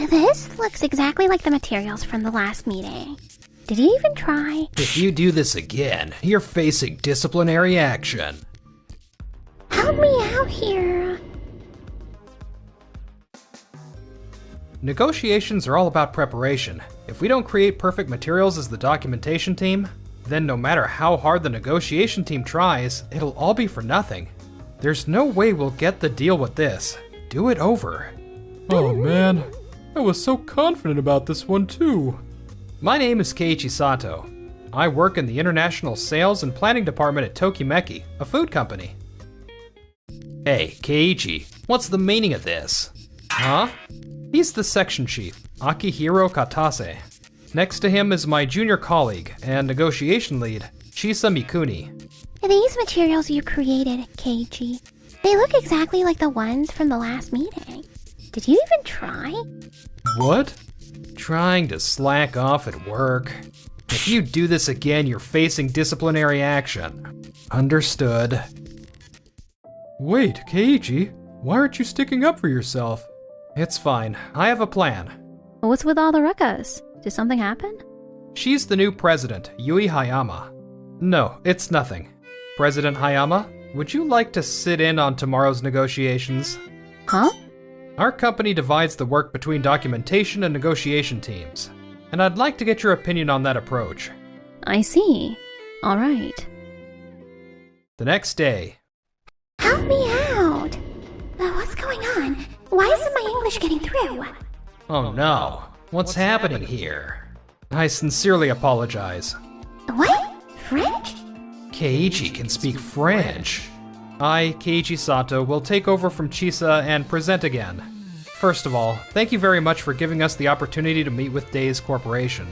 This looks exactly like the materials from the last meeting. Did you even try? If you do this again, you're facing disciplinary action. Help me out here. Negotiations are all about preparation. If we don't create perfect materials as the documentation team, then no matter how hard the negotiation team tries, it'll all be for nothing. There's no way we'll get the deal with this. Do it over. Oh man, I was so confident about this one too. My name is Keiichi Sato. I work in the International Sales and Planning Department at Tokimeki, a food company. Hey, Keiichi, what's the meaning of this? Huh? He's the section chief, Akihiro Katase. Next to him is my junior colleague and negotiation lead, Chisa Mikuni. These materials you created, Keiichi, they look exactly like the ones from the last meeting. Did you even try? What? Trying to slack off at work. If you do this again, you're facing disciplinary action. Understood. Wait, Keiichi, why aren't you sticking up for yourself? It's fine. I have a plan. What's with all the ruckus? Did something happen? She's the new president, Yui Hayama. No, it's nothing. President Hayama, would you like to sit in on tomorrow's negotiations? Huh? Our company divides the work between documentation and negotiation teams, and I'd like to get your opinion on that approach. I see. All right. The next day. Help me out. What's going on? Why isn't my English getting through? Oh no, what's happening here? I sincerely apologize. What? French? Keiichi can speak French. I, Keiichi Sato, will take over from Chisa and present again. First of all, thank you very much for giving us the opportunity to meet with Days Corporation.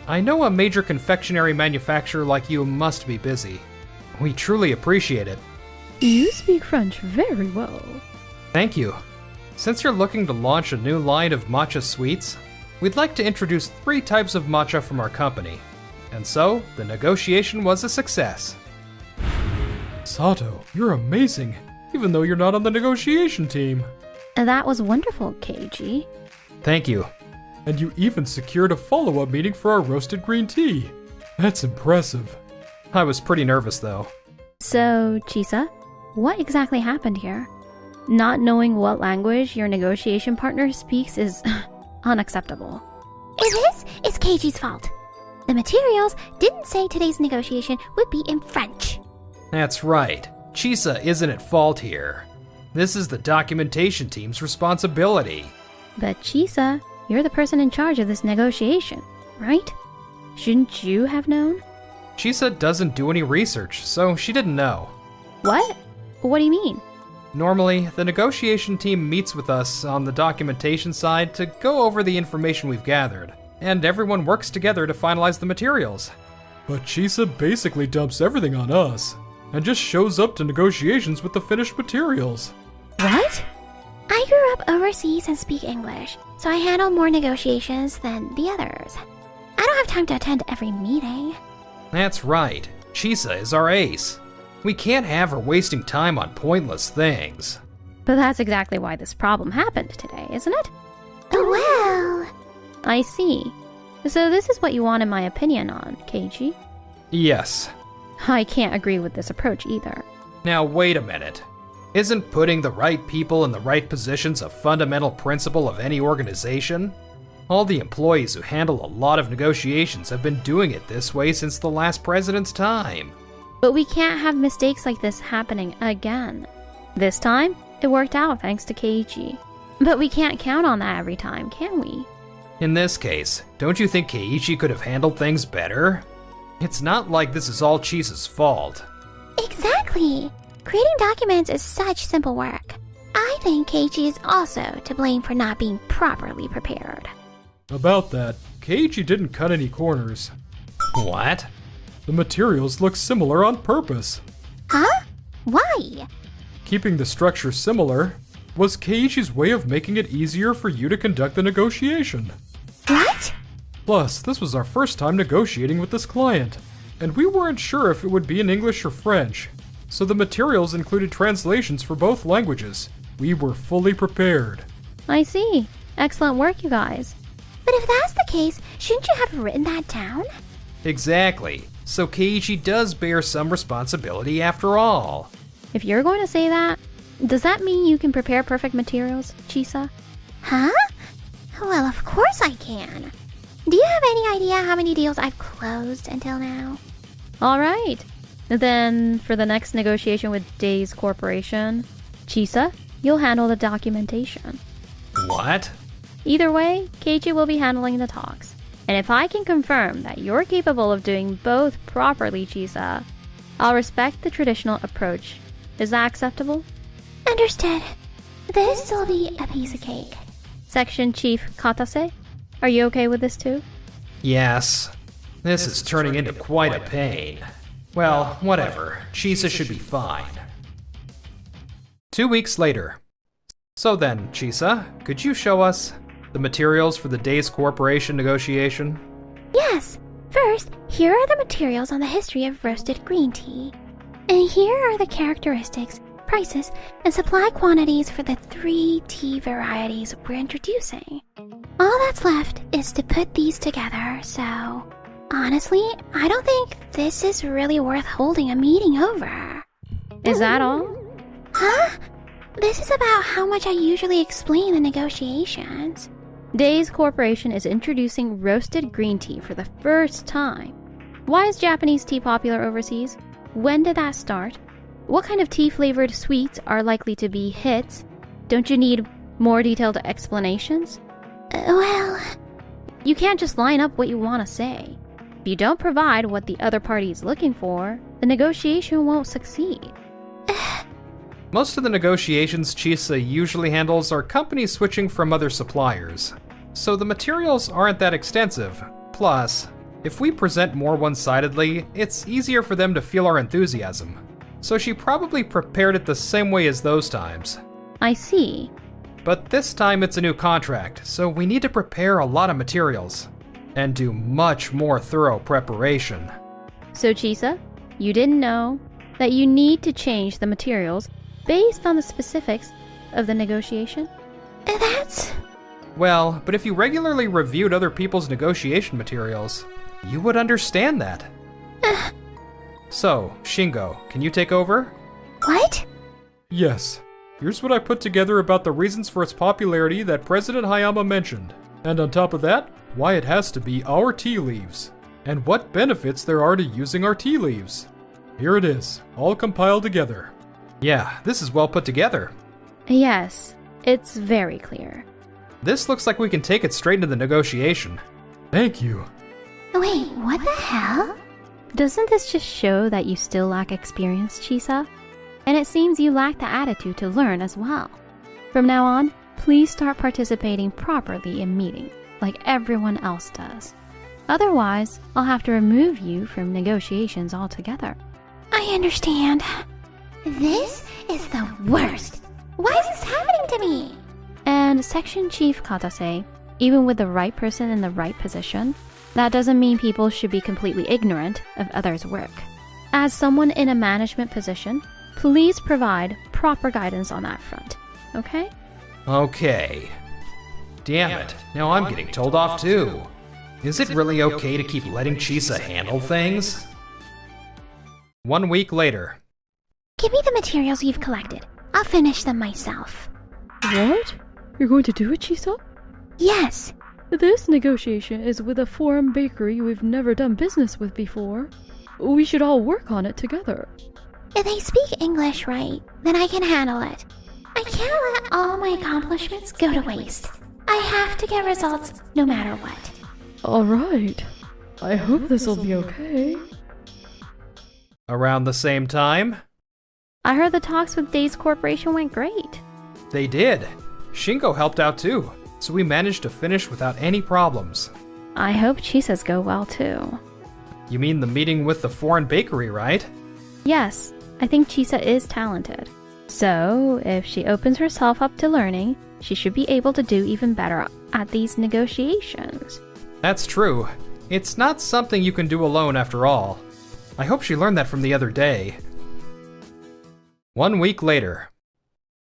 I know a major confectionery manufacturer like you must be busy. We truly appreciate it. You speak French very well. Thank you. Since you're looking to launch a new line of matcha sweets, we'd like to introduce 3 types of matcha from our company. And so, the negotiation was a success. Sato, you're amazing, even though you're not on the negotiation team. That was wonderful, Keiichi. Thank you. And you even secured a follow-up meeting for our roasted green tea. That's impressive. I was pretty nervous though. So, Chisa, what exactly happened here? Not knowing what language your negotiation partner speaks is unacceptable. This is Keiichi's fault. The materials didn't say today's negotiation would be in French. That's right. Chisa isn't at fault here. This is the documentation team's responsibility. But Chisa, you're the person in charge of this negotiation, right? Shouldn't you have known? Chisa doesn't do any research, so she didn't know. What? What do you mean? Normally, the negotiation team meets with us on the documentation side to go over the information we've gathered, and everyone works together to finalize the materials. But Chisa basically dumps everything on us, and just shows up to negotiations with the finished materials. What? I grew up overseas and speak English, so I handle more negotiations than the others. I don't have time to attend every meeting. That's right. Chisa is our ace. We can't have her wasting time on pointless things. But that's exactly why this problem happened today, isn't it? Well... I see. So this is what you wanted my opinion on, Keiichi? Yes. I can't agree with this approach either. Now wait a minute. Isn't putting the right people in the right positions a fundamental principle of any organization? All the employees who handle a lot of negotiations have been doing it this way since the last president's time. But we can't have mistakes like this happening again. This time, it worked out thanks to Keiichi. But we can't count on that every time, can we? In this case, don't you think Keiichi could have handled things better? It's not like this is all Chisa's fault. Exactly! Creating documents is such simple work. I think Keiichi is also to blame for not being properly prepared. About that, Keiichi didn't cut any corners. What? The materials look similar on purpose. Huh? Why? Keeping the structure similar was Keiichi's way of making it easier for you to conduct the negotiation. What? Plus, this was our first time negotiating with this client, and we weren't sure if it would be in English or French, so the materials included translations for both languages. We were fully prepared. I see. Excellent work, you guys. But if that's the case, shouldn't you have written that down? Exactly. So Keiichi does bear some responsibility after all. If you're going to say that, does that mean you can prepare perfect materials, Chisa? Huh? Well, of course I can. Do you have any idea how many deals I've closed until now? All right. Then, for the next negotiation with Days Corporation, Chisa, you'll handle the documentation. What? Either way, Keiichi will be handling the talks. And if I can confirm that you're capable of doing both properly, Chisa, I'll respect the traditional approach. Is that acceptable? Understood. This'll be a piece of cake. Section Chief Katase, are you okay with this too? Yes. This is turning into quite a pain. Well, whatever. Chisa should be fine. 2 weeks later. So then, Chisa, could you show us the materials for the Days Corporation negotiation? Yes. First, here are the materials on the history of roasted green tea. And here are the characteristics, prices, and supply quantities for the 3 tea varieties we're introducing. All that's left is to put these together, so honestly, I don't think this is really worth holding a meeting over. Is that all? Huh? This is about how much I usually explain the negotiations. Days Corporation is introducing roasted green tea for the first time. Why is Japanese tea popular overseas? When did that start? What kind of tea-flavored sweets are likely to be hits? Don't you need more detailed explanations? Well, you can't just line up what you want to say. If you don't provide what the other party is looking for, the negotiation won't succeed. Most of the negotiations Chisa usually handles are companies switching from other suppliers, so the materials aren't that extensive. Plus, if we present more one-sidedly, it's easier for them to feel our enthusiasm. So she probably prepared it the same way as those times. I see. But this time it's a new contract, so we need to prepare a lot of materials and do much more thorough preparation. So Chisa, you didn't know that you need to change the materials based on the specifics of the negotiation? That's... Well, but if you regularly reviewed other people's negotiation materials, you would understand that. So, Shingo, can you take over? What? Yes. Here's what I put together about the reasons for its popularity that President Hayama mentioned. And on top of that, why it has to be our tea leaves. And what benefits there are to using our tea leaves. Here it is, all compiled together. Yeah, this is well put together. Yes, it's very clear. This looks like we can take it straight into the negotiation. Thank you. Wait, what the hell? Doesn't this just show that you still lack experience, Chisa? And it seems you lack the attitude to learn as well. From now on, please start participating properly in meetings, like everyone else does. Otherwise, I'll have to remove you from negotiations altogether. I understand. This is the worst. Why is this happening to me? And Section Chief Katase, even with the right person in the right position, that doesn't mean people should be completely ignorant of others' work. As someone in a management position, please provide proper guidance on that front, okay? Okay. Damn it, now I'm getting told off too. Is it really okay to keep letting Chisa handle things? 1 week later. Give me the materials you've collected. I'll finish them myself. What? You're going to do it, Chisa? Yes. This negotiation is with a foreign bakery we've never done business with before. We should all work on it together. If they speak English right, then I can handle it. I can't let all my accomplishments go to waste. I have to get results no matter what. All right. I hope this'll be okay. Around the same time, I heard the talks with Days Corporation went great. they did. Shingo helped out too, so we managed to finish without any problems. I hope Chisa's go well too. You mean the meeting with the foreign bakery, right? Yes, I think Chisa is talented. So, if she opens herself up to learning, she should be able to do even better at these negotiations. That's true. It's not something you can do alone after all. I hope she learned that from the other day. 1 week later.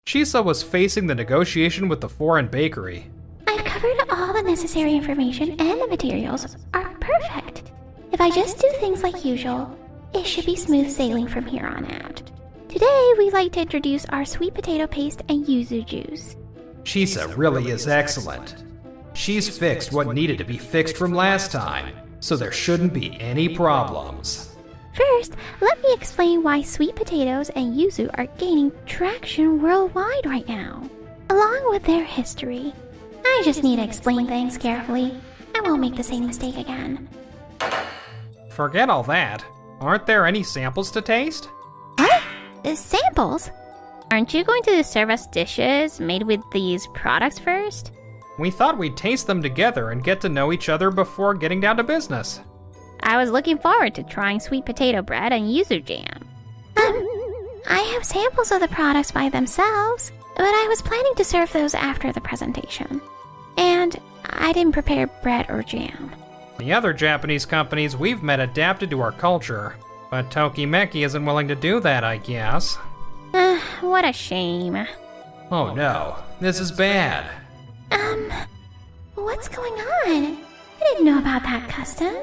Chisa was facing the negotiation with the foreign bakery. I've covered all the necessary information and the materials are perfect. If I just do things like usual, it should be smooth sailing from here on out. Today, we'd like to introduce our sweet potato paste and yuzu juice. Chisa really is excellent. She's fixed what needed to be fixed from last time, so there shouldn't be any problems. First, let me explain why sweet potatoes and yuzu are gaining traction worldwide right now, along with their history. I just need to explain things carefully. I won't make the same mistake again. Forget all that. Aren't there any samples to taste? What? Samples? Aren't you going to serve us dishes made with these products first? We thought we'd taste them together and get to know each other before getting down to business. I was looking forward to trying sweet potato bread and yuzu jam. I have samples of the products by themselves, but I was planning to serve those after the presentation. And I didn't prepare bread or jam. The other Japanese companies we've met adapted to our culture, but Tokimeki isn't willing to do that, I guess. What a shame. Oh no, this is bad. What's going on? I didn't know about that custom.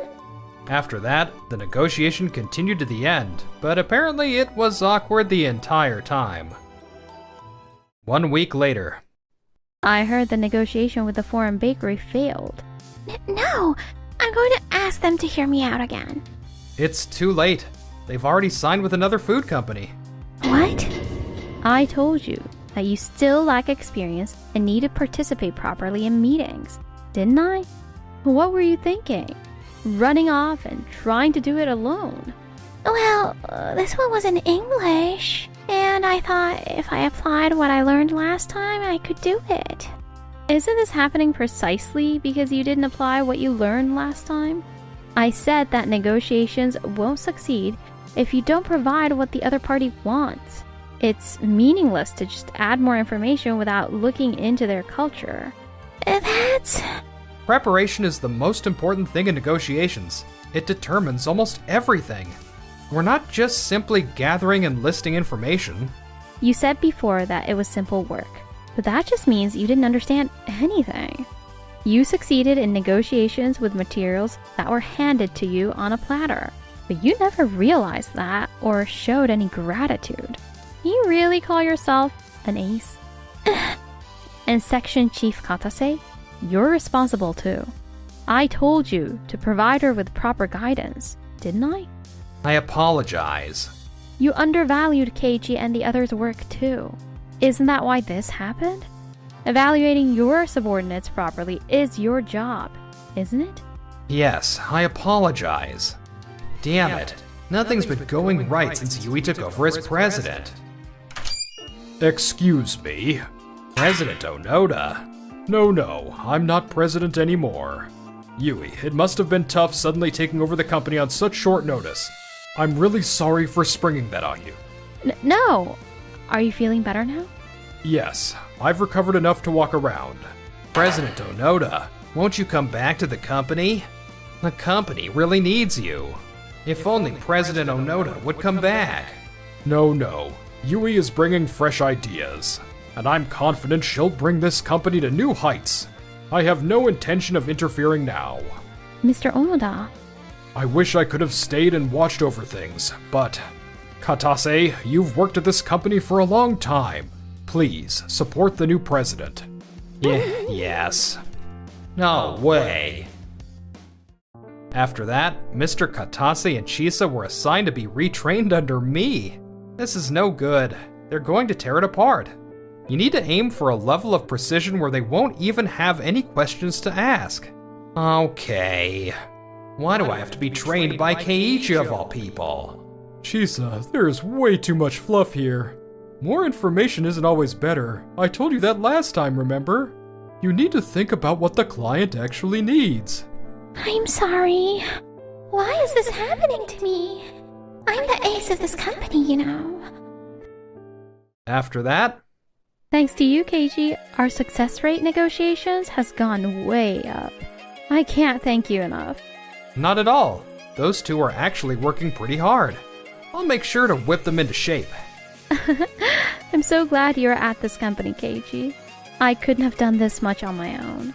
After that, the negotiation continued to the end, but apparently it was awkward the entire time. 1 week later. I heard the negotiation with the foreign bakery failed. No, I'm going to ask them to hear me out again. It's too late. They've already signed with another food company. What? I told you that you still lack experience and need to participate properly in meetings, didn't I? What were you thinking? Running off and trying to do it alone? Well, this one was in English, and I thought if I applied what I learned last time, I could do it. Isn't this happening precisely because you didn't apply what you learned last time? I said that negotiations won't succeed if you don't provide what the other party wants. It's meaningless to just add more information without looking into their culture. That's... Preparation is the most important thing in negotiations. It determines almost everything. We're not just simply gathering and listing information. You said before that it was simple work, but that just means you didn't understand anything. You succeeded in negotiations with materials that were handed to you on a platter, but you never realized that or showed any gratitude. You really call yourself an ace? And Section Chief Katase, you're responsible too. I told you to provide her with proper guidance, didn't I? I apologize. You undervalued Keiichi and the others' work too. Isn't that why this happened? Evaluating your subordinates properly is your job, isn't it? Yes, I apologize. Damn it. Nothing's been going right since Yui took over as president. Excuse me. President Onoda? No, I'm not president anymore. Yui, it must have been tough suddenly taking over the company on such short notice. I'm really sorry for springing that on you. No! Are you feeling better now? Yes, I've recovered enough to walk around. President Onoda, won't you come back to the company? The company really needs you. If only President Onoda would come back. No. Yui is bringing fresh ideas, and I'm confident she'll bring this company to new heights. I have no intention of interfering now. Mr. Onoda. I wish I could have stayed and watched over things, but... Katase, you've worked at this company for a long time. Please, support the new president. Yes. No way. After that, Mr. Katase and Chisa were assigned to be retrained under me. This is no good. They're going to tear it apart. You need to aim for a level of precision where they won't even have any questions to ask. Okay. Why do I have to be trained by Keiichi of all people? Chisa, there's way too much fluff here. More information isn't always better. I told you that last time, remember? You need to think about what the client actually needs. I'm sorry. Why is this happening to me? I'm the ace of this company, you know. After that, Thanks to you, Keiichi, our success rate negotiations has gone way up. I can't thank you enough. not at all. Those two are actually working pretty hard. I'll make sure to whip them into shape. I'm so glad you're at this company, Keiichi. I couldn't have done this much on my own.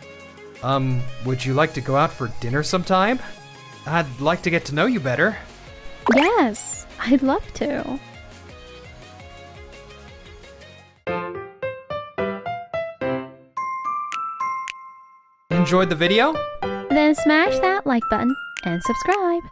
Would you like to go out for dinner sometime? I'd like to get to know you better. Yes, I'd love to. Enjoyed the video? Then smash that like button and subscribe.